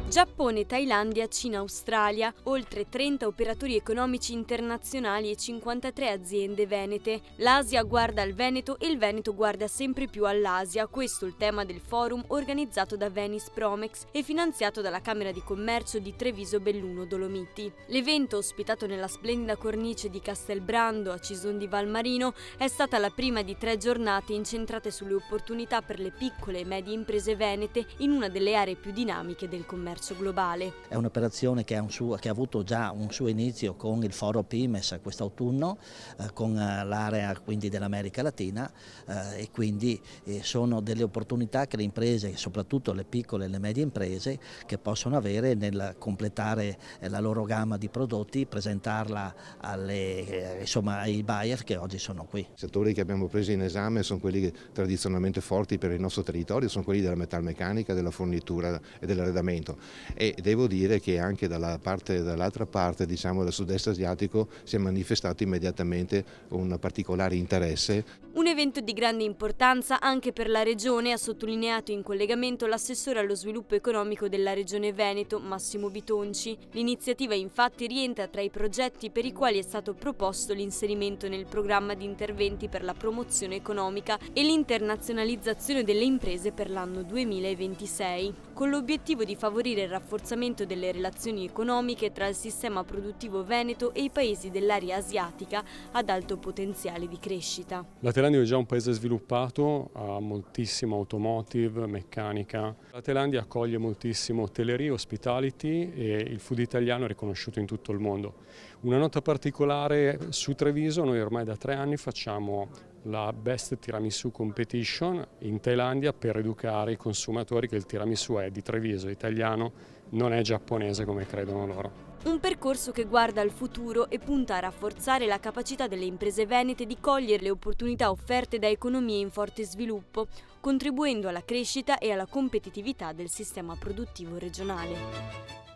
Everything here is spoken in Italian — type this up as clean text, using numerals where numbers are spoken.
Giappone, Thailandia, Cina, Australia, oltre 30 operatori economici internazionali e 53 aziende venete. L'Asia guarda al Veneto e il Veneto guarda sempre più all'Asia, questo il tema del forum organizzato da Venice Promex e finanziato dalla Camera di Commercio di Treviso Belluno Dolomiti. L'evento, ospitato nella splendida cornice di Castelbrando a Cison di Valmarino, è stata la prima di 3 giornate incentrate sulle opportunità per le piccole e medie imprese venete in una delle aree più dinamiche del commercio globale. È un'operazione che ha avuto già un suo inizio con il Foro Pimes quest'autunno, con l'area quindi dell'America Latina e quindi sono delle opportunità che le imprese, soprattutto le piccole e le medie imprese, che possono avere nel completare la loro gamma di prodotti, presentarla ai buyer che oggi sono qui. I settori che abbiamo preso in esame sono quelli tradizionalmente forti per il nostro territorio, sono quelli della metalmeccanica, della fornitura e dell'arredamento. E devo dire che anche dall'altra parte, diciamo del sud-est asiatico, si è manifestato immediatamente un particolare interesse. Un evento di grande importanza anche per la regione, ha sottolineato in collegamento l'assessore allo sviluppo economico della regione Veneto, Massimo Bitonci. L'iniziativa infatti rientra tra i progetti per i quali è stato proposto l'inserimento nel programma di interventi per la promozione economica e l'internazionalizzazione delle imprese per l'anno 2026, con l'obiettivo di favorire il rafforzamento delle relazioni economiche tra il sistema produttivo veneto e i paesi dell'area asiatica ad alto potenziale di crescita. La Thailandia è già un paese sviluppato, ha moltissimo automotive, meccanica. La Thailandia accoglie moltissimo hotelleria, hospitality e il food italiano è riconosciuto in tutto il mondo. Una nota particolare su Treviso: noi ormai da 3 anni facciamo la Best Tiramisù Competition in Thailandia per educare i consumatori che il tiramisù è di Treviso, italiano, non è giapponese come credono loro. Un percorso che guarda al futuro e punta a rafforzare la capacità delle imprese venete di cogliere le opportunità offerte da economie in forte sviluppo, contribuendo alla crescita e alla competitività del sistema produttivo regionale.